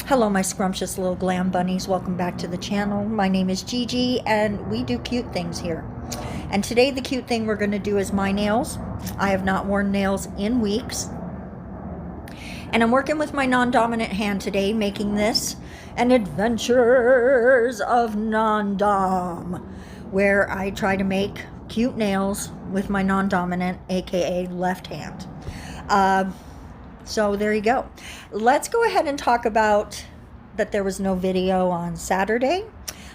Hello my scrumptious little glam bunnies, welcome back to the channel. My name is Gigi and we do cute things here. And today the cute thing we're going to do is my nails. I have not worn nails in weeks. And I'm working with my non-dominant hand today, making this an adventures of non-dom, where I try to make cute nails with my non-dominant, aka left hand. So there you go. Let's go ahead and talk about that there was no video on Saturday.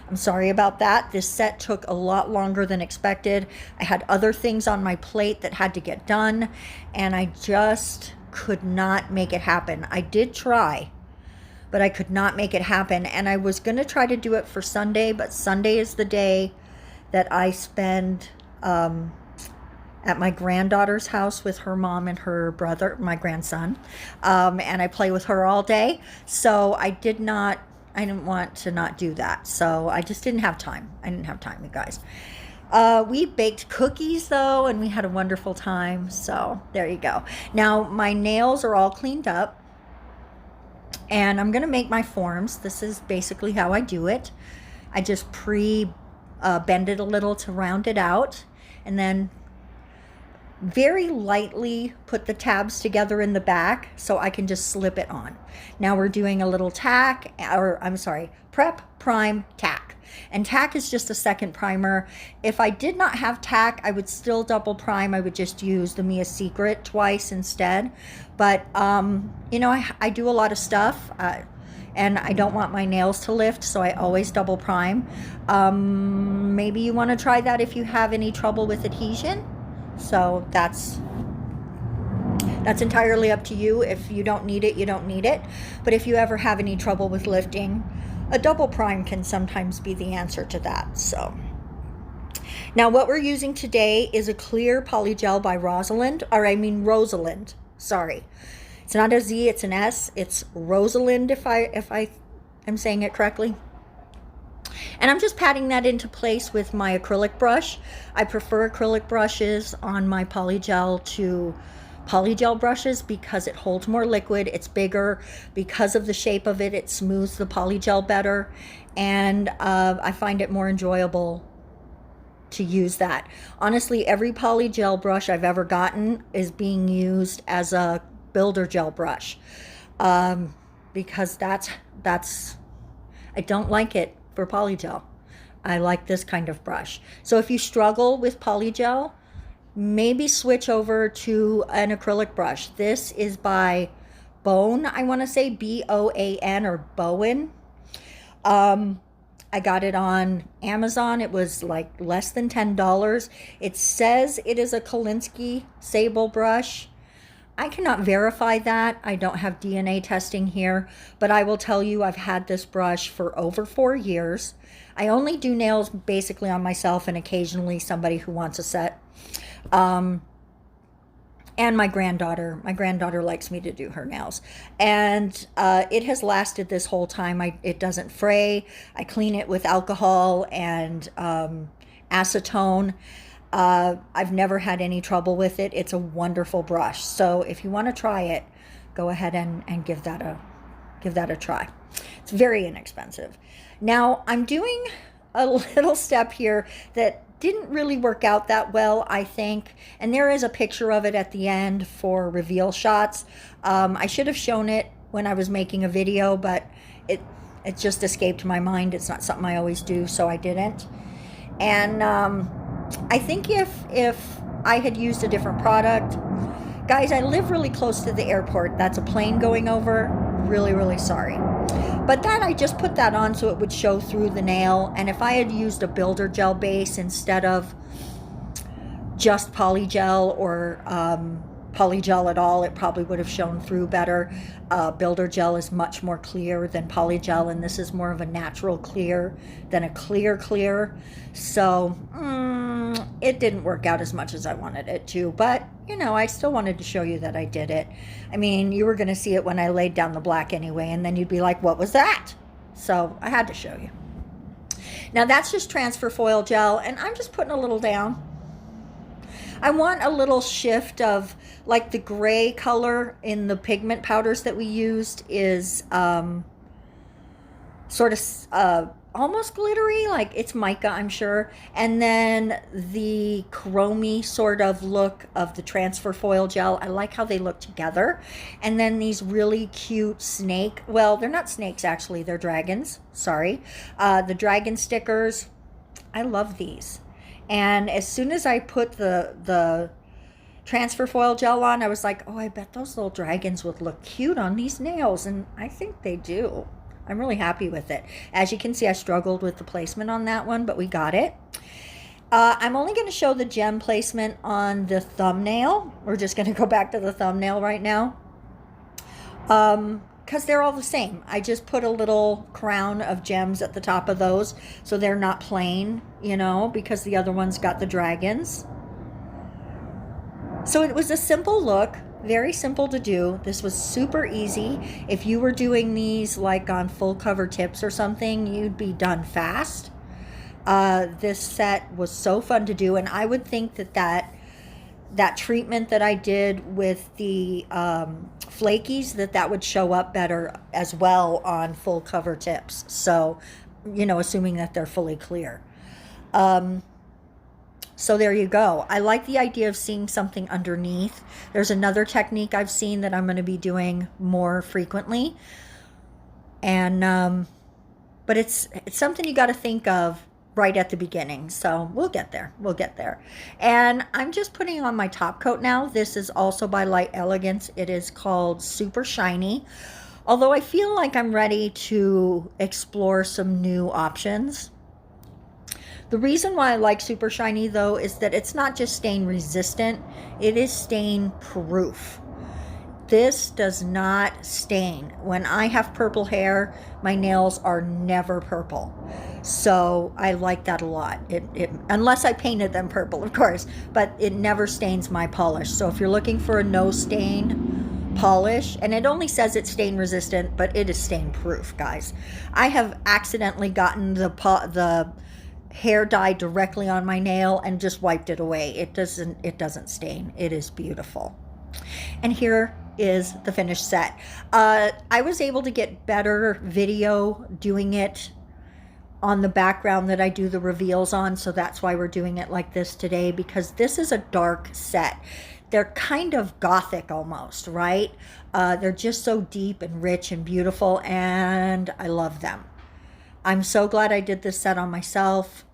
I'm sorry about that. This set took a lot longer than expected. I had other things on my plate that had to get done, and I just could not make it happen. I did try, but I could not make it happen. And I was going to try to do it for Sunday, but Sunday is the day that I spend at my granddaughter's house with her mom and her brother, my grandson, and I play with her all day. So I didn't want to not do that. So I just didn't have time. I didn't have time, you guys. We baked cookies though, and we had a wonderful time. So there you go. Now my nails are all cleaned up and I'm going to make my forms. This is basically how I do it. I just bend it a little to round it out, and then very lightly put the tabs together in the back so I can just slip it on. Now we're doing a little tack, or I'm sorry, prep, prime, tack. And tack is just a second primer. If I did not have tack, I would still double prime. I would just use the Mia Secret twice instead. But, you know, I do a lot of stuff, and I don't want my nails to lift, so I always double prime. Maybe you want to try that if you have any trouble with adhesion. So that's entirely up to you. If you don't need it, you don't need it. But if you ever have any trouble with lifting, a double prime can sometimes be the answer to that. So now what we're using today is a clear polygel by Rosalind, sorry. It's not a Z, it's an S. It's Rosalind if I am saying it correctly. And I'm just patting that into place with my acrylic brush. I prefer acrylic brushes on my polygel to polygel brushes because it holds more liquid, it's bigger. Because of the shape of it, it smooths the polygel better. And I find it more enjoyable to use that. Honestly, every polygel brush I've ever gotten is being used as a builder gel brush. Because I don't like it for polygel. I like this kind of brush. So if you struggle with polygel, maybe switch over to an acrylic brush. This is by Bone, I want to say B-O-A-N or Bowen. I got it on Amazon. It was like less than $10. It says it is a Kolinsky sable brush. I cannot verify that. I don't have DNA testing here, but I will tell you I've had this brush for over 4 years. I only do nails basically on myself and occasionally somebody who wants a set. And my granddaughter. My granddaughter likes me to do her nails. And it has lasted this whole time. It doesn't fray. I clean it with alcohol and acetone. I've never had any trouble with it. It's a wonderful brush. So if you want to try it, go ahead and give that a try. It's very inexpensive. Now I'm doing a little step here that didn't really work out that well, I think. And there is a picture of it at the end for reveal shots. I should have shown it when I was making a video, but it just escaped my mind. It's not something I always do, so I didn't. And I think if I had used a different product, guys, I live really close to the airport. That's a plane going over. Really, really sorry. But that I just put that on so it would show through the nail. And if I had used a builder gel base instead of just polygel or polygel at all, it probably would have shown through better. Builder gel is much more clear than polygel, and this is more of a natural clear than a clear. So it didn't work out as much as I wanted it to, but you know, I still wanted to show you that I did it. I mean, you were going to see it when I laid down the black anyway, and then you'd be like, what was that? So I had to show you. Now that's just transfer foil gel, and I'm just putting a little down. I want a little shift of, like, the gray color in the pigment powders that we used is sort of almost glittery, like it's mica, I'm sure. And then the chromey sort of look of the transfer foil gel, I like how they look together. And then these really cute snake, well, they're not snakes actually, they're dragons, sorry. The dragon stickers, I love these. And as soon as I put the transfer foil gel on, I was like, oh, I bet those little dragons would look cute on these nails. And I think they do. I'm really happy with it. As you can see, I struggled with the placement on that one, but we got it. I'm only going to show the gem placement on the thumbnail. We're just going to go back to the thumbnail right now. Because they're all the same. I just put a little crown of gems at the top of those, so they're not plain, you know, because the other one's got the dragons. So it was a simple look. Very simple to do. This was super easy. If you were doing these like on full cover tips or something, you'd be done fast. This set was so fun to do, and I would think that treatment that I did with the flakies, that would show up better as well on full cover tips. So, you know, assuming that they're fully clear. So there you go. I like the idea of seeing something underneath. There's another technique I've seen that I'm going to be doing more frequently. And, but it's something you got to think of right at the beginning. So we'll get there. We'll get there. And I'm just putting on my top coat now. This is also by Elegance. It is called Super Shiny. Although I feel like I'm ready to explore some new options. The reason why I like Super Shiny, though, is that it's not just stain resistant, it is stain proof. This does not stain. When I have purple hair, my nails are never purple. So I like that a lot. Unless I painted them purple, of course, but it never stains my polish. So if you're looking for a no stain polish, and it only says it's stain resistant, but it is stain proof, guys. I have accidentally gotten the hair dye directly on my nail and just wiped it away. It doesn't stain. It is beautiful. And here is the finished set. I was able to get better video doing it on the background that I do the reveals on, so that's why we're doing it like this today, because this is a dark set. They're kind of gothic almost, right? They're just so deep and rich and beautiful, and I love them. I'm so glad I did this set on myself.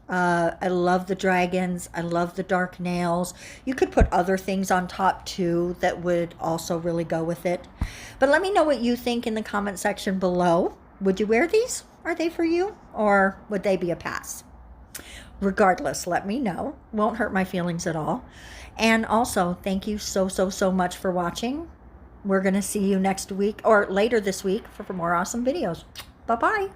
I love the dragons. I love the dark nails. You could put other things on top too that would also really go with it. But let me know what you think in the comment section below. Would you wear these? Are they for you? Or would they be a pass? Regardless, let me know. Won't hurt my feelings at all. And also, thank you so much for watching. We're going to see you next week or later this week for more awesome videos. Bye-bye.